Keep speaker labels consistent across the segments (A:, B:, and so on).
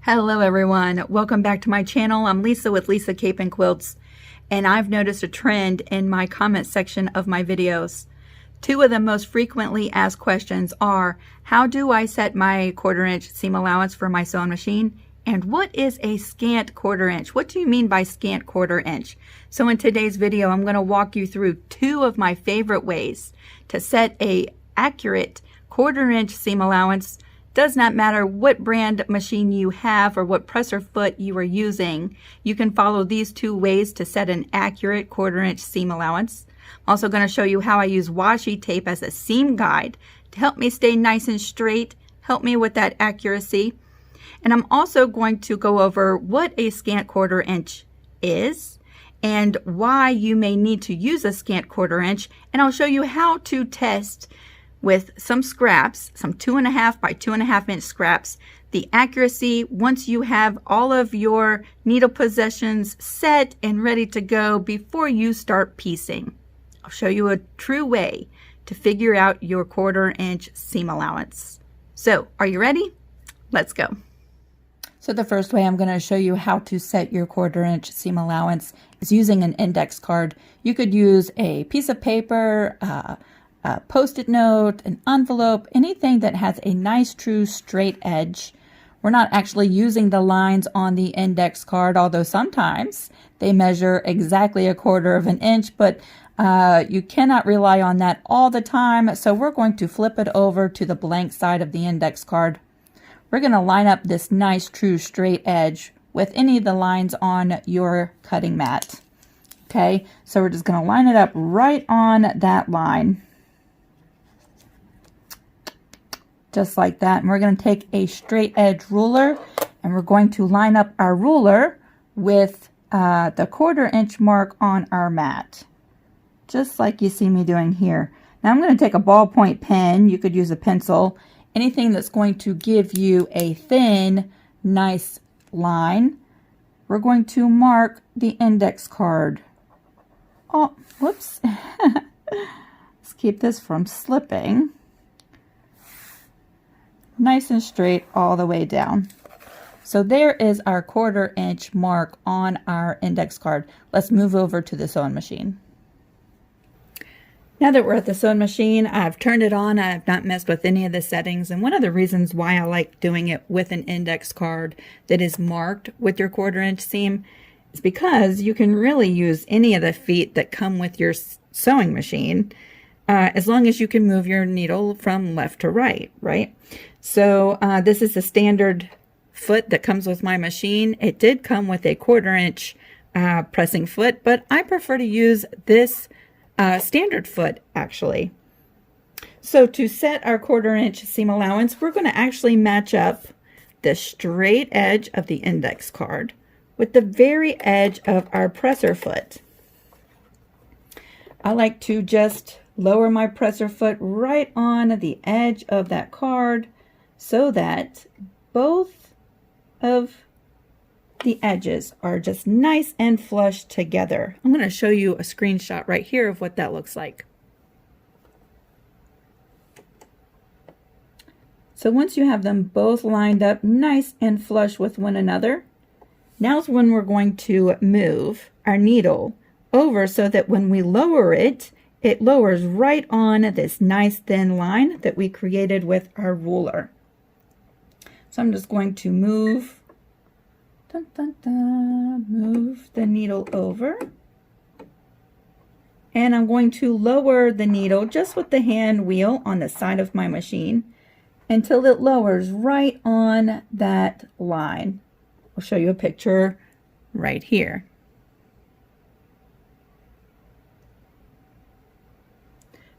A: Hello everyone, welcome back to my channel. I'm Lisa with Lisa Capen Quilts, and I've noticed a trend in my comment section of my videos. Two of the most frequently asked questions are, how do I set my 1/4 inch seam allowance for my sewing machine? And what is a scant 1/4 inch? What do you mean by scant 1/4 inch? So in today's video, I'm going to walk you through two of my favorite ways to set a accurate 1/4 inch seam allowance. Does not matter what brand machine you have or what presser foot you are using. You can follow these two ways to set an accurate 1/4 inch seam allowance. I'm also going to show you how I use washi tape as a seam guide to help me stay nice and straight, help me with that accuracy. And I'm also going to go over what a scant 1/4 inch is and why you may need to use a scant 1/4 inch. And I'll show you how to test with some scraps, some 2.5 by 2.5 inch scraps, the accuracy once you have all of your needle positions set and ready to go before you start piecing. I'll show you a true way to figure out your 1/4 inch seam allowance. So, are you ready? Let's go. So the first way I'm going to show you how to set your 1/4 inch seam allowance is using an index card. You could use a piece of paper, a post-it note, an envelope, anything that has a nice true straight edge. We're not actually using the lines on the index card, although sometimes they measure exactly 1/4 inch, but you cannot rely on that all the time. So we're going to flip it over to the blank side of the index card. We're going to line up this nice true straight edge with any of the lines on your cutting mat. Okay, so we're just going to line it up right on that line. Just like that. And we're going to take a straight edge ruler and we're going to line up our ruler with the 1/4 inch mark on our mat. Just like you see me doing here. Now I'm going to take a ballpoint pen. You could use a pencil. Anything that's going to give you a thin, nice line. We're going to mark the index card. Oh, whoops. Let's keep this from slipping. Nice and straight all the way down. So there is our 1/4 inch mark on our index card. Let's move over to the sewing machine. Now that we're at the sewing machine, I've turned it on. I've not messed with any of the settings. And one of the reasons why I like doing it with an index card that is marked with your 1/4 inch seam is because you can really use any of the feet that come with your sewing machine as long as you can move your needle from left to right, right? So this is the standard foot that comes with my machine. It did come with a 1/4 inch pressing foot, but I prefer to use this standard foot actually. So to set our 1/4 inch seam allowance, we're going to actually match up the straight edge of the index card with the very edge of our presser foot. I like to just lower my presser foot right on the edge of that card so that both of the edges are just nice and flush together. I'm going to show you a screenshot right here of what that looks like. So once you have them both lined up nice and flush with one another, now's when we're going to move our needle over so that when we lower it, it lowers right on this nice thin line that we created with our ruler. So I'm just going to move move the needle over, and I'm going to lower the needle just with the hand wheel on the side of my machine until it lowers right on that line. I'll show you a picture right here.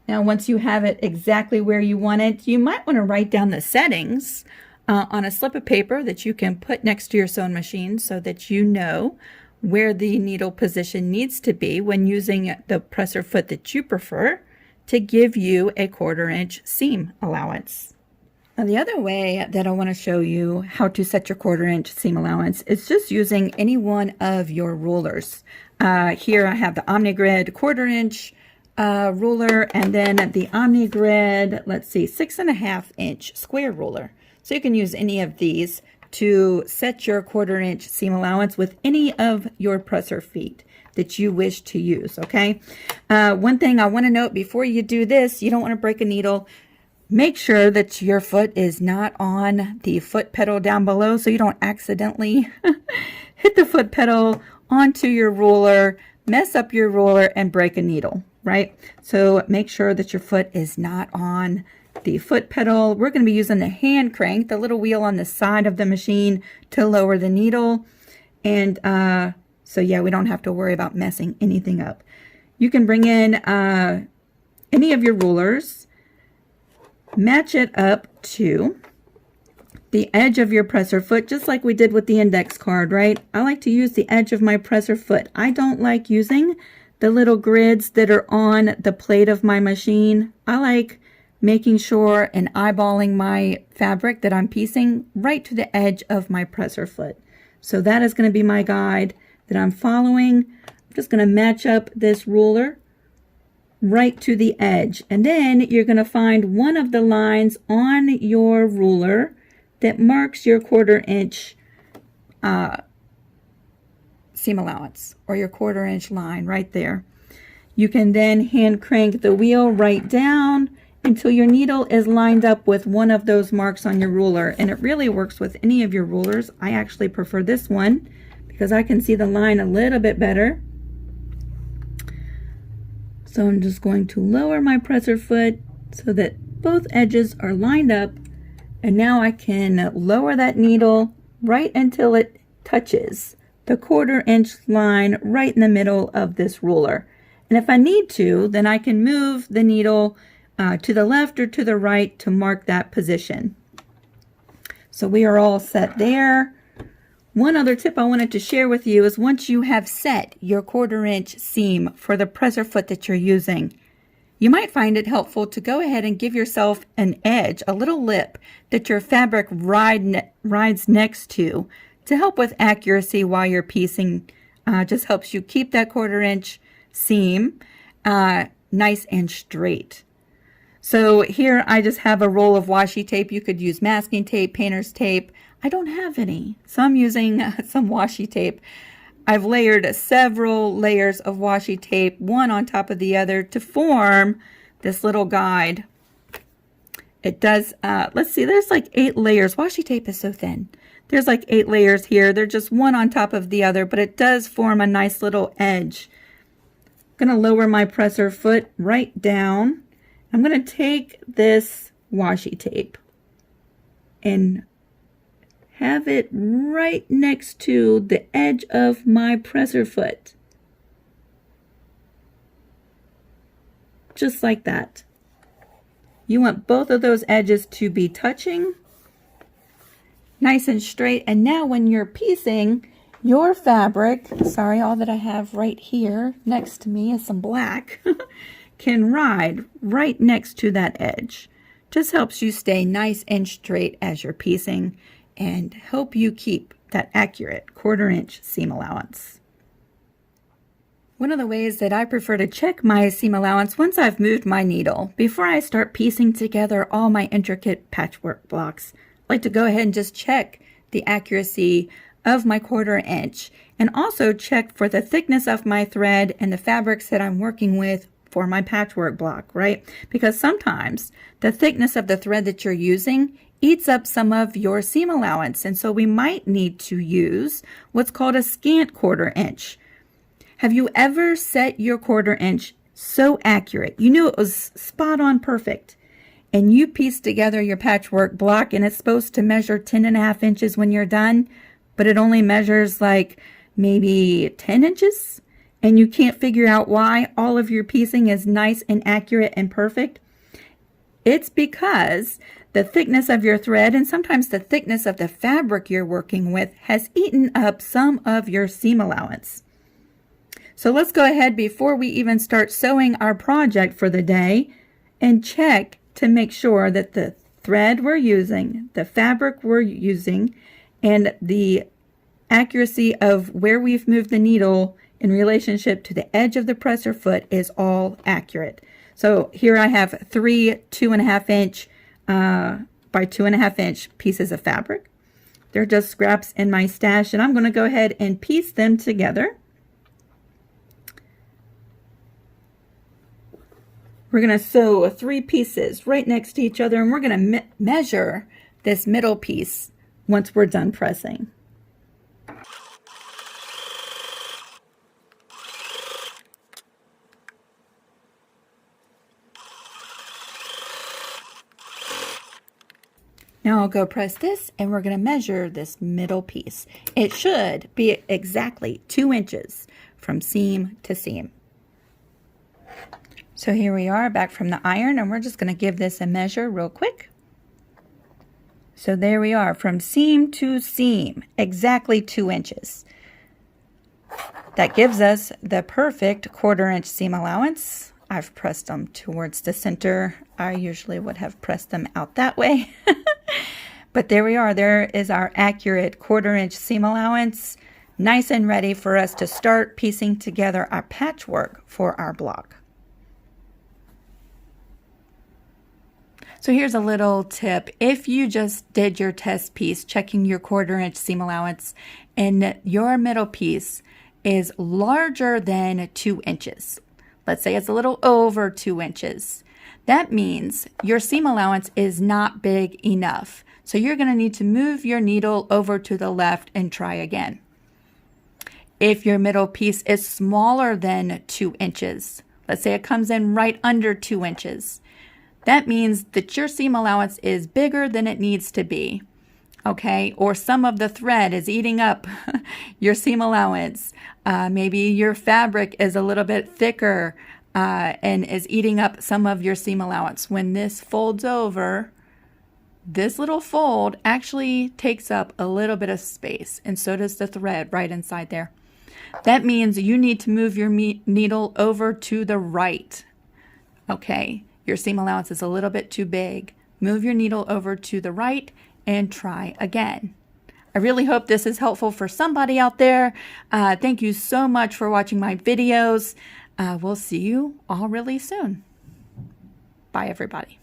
A: Now once you have it exactly where you want it, you might want to write down the settings on a slip of paper that you can put next to your sewing machine so that you know where the needle position needs to be when using the presser foot that you prefer to give you a 1/4 inch seam allowance. Now the other way that I want to show you how to set your 1/4 inch seam allowance is just using any one of your rulers. Here I have the OmniGrid 1/4 inch ruler and then the OmniGrid, let's see, 6.5 inch square ruler. So you can use any of these to set your 1/4 inch seam allowance with any of your presser feet that you wish to use, okay? One thing I want to note before you do this, you don't want to break a needle. Make sure that your foot is not on the foot pedal down below so you don't accidentally hit the foot pedal onto your ruler, mess up your ruler, and break a needle, right? So make sure that your foot is not on the foot pedal. We're going to be using the hand crank, the little wheel on the side of the machine, to lower the needle. And so yeah, we don't have to worry about messing anything up. You can bring in any of your rulers, match it up to the edge of your presser foot, just like we did with the index card, right? I like to use the edge of my presser foot. I don't like using the little grids that are on the plate of my machine. I like making sure and eyeballing my fabric that I'm piecing right to the edge of my presser foot. So that is going to be my guide that I'm following. I'm just going to match up this ruler right to the edge. And then you're going to find one of the lines on your ruler that marks your 1/4 inch seam allowance, or your 1/4 inch line right there. You can then hand crank the wheel right down until your needle is lined up with one of those marks on your ruler. And it really works with any of your rulers. I actually prefer this one because I can see the line a little bit better. So I'm just going to lower my presser foot so that both edges are lined up. And now I can lower that needle right until it touches the 1/4 inch line right in the middle of this ruler. And if I need to, then I can move the needle to the left or to the right to mark that position. So we are all set there. One other tip I wanted to share with you is once you have set your 1/4 inch seam for the presser foot that you're using, you might find it helpful to go ahead and give yourself an edge, a little lip that your fabric rides next to help with accuracy while you're piecing. Just helps you keep that 1/4 inch seam nice and straight. So here I just have a roll of washi tape. You could use masking tape, painter's tape. I don't have any, so I'm using some washi tape. I've layered several layers of washi tape, one on top of the other, to form this little guide. It does, let's see, there's like 8 layers. Washi tape is so thin. There's like 8 layers here. They're just one on top of the other, but it does form a nice little edge. I'm going to lower my presser foot right down. I'm going to take this washi tape and have it right next to the edge of my presser foot. Just like that. You want both of those edges to be touching, nice and straight. And now when you're piecing your fabric, sorry, all that I have right here next to me is some black, can ride right next to that edge. Just helps you stay nice and straight as you're piecing and help you keep that accurate 1/4 inch seam allowance. One of the ways that I prefer to check my seam allowance once I've moved my needle, before I start piecing together all my intricate patchwork blocks, I like to go ahead and just check the accuracy of my 1/4 inch and also check for the thickness of my thread and the fabrics that I'm working with for my patchwork block, right? Because sometimes the thickness of the thread that you're using eats up some of your seam allowance, and so we might need to use what's called a scant 1/4 inch. Have you ever set your 1/4 inch so accurate, you knew it was spot on perfect, and you piece together your patchwork block and it's supposed to measure 10.5 inches when you're done, but it only measures like maybe 10 inches? And you can't figure out why all of your piecing is nice and accurate and perfect? It's because the thickness of your thread and sometimes the thickness of the fabric you're working with has eaten up some of your seam allowance. So let's go ahead before we even start sewing our project for the day and check to make sure that the thread we're using, the fabric we're using, and the accuracy of where we've moved the needle in relationship to the edge of the presser foot is all accurate. So here I have 3 2.5 inch by 2.5 inch pieces of fabric. They're just scraps in my stash, and I'm going to go ahead and piece them together. We're going to sew 3 pieces right next to each other, and we're going to measure this middle piece once we're done pressing. Now I'll go press this, and we're going to measure this middle piece. It should be exactly 2 inches from seam to seam. So here we are back from the iron, and we're just going to give this a measure real quick. So there we are, from seam to seam, exactly 2 inches. That gives us the perfect 1/4 inch seam allowance. I've pressed them towards the center. I usually would have pressed them out that way. But there we are. There is our accurate 1/4 inch seam allowance, nice and ready for us to start piecing together our patchwork for our block. So here's a little tip. If you just did your test piece, checking your 1/4 inch seam allowance, and your middle piece is larger than 2 inches, let's say it's a little over 2 inches, that means your seam allowance is not big enough. So you're going to need to move your needle over to the left and try again. If your middle piece is smaller than 2 inches, let's say it comes in right under 2 inches, that means that your seam allowance is bigger than it needs to be, okay? Or some of the thread is eating up your seam allowance. Maybe your fabric is a little bit thicker and is eating up some of your seam allowance. When this folds over, this little fold actually takes up a little bit of space, and so does the thread right inside there. That means you need to move your needle over to the right, okay? Your seam allowance is a little bit too big. Move your needle over to the right and try again. I really hope this is helpful for somebody out there. Thank you so much for watching my videos. We'll see you all really soon. Bye, everybody.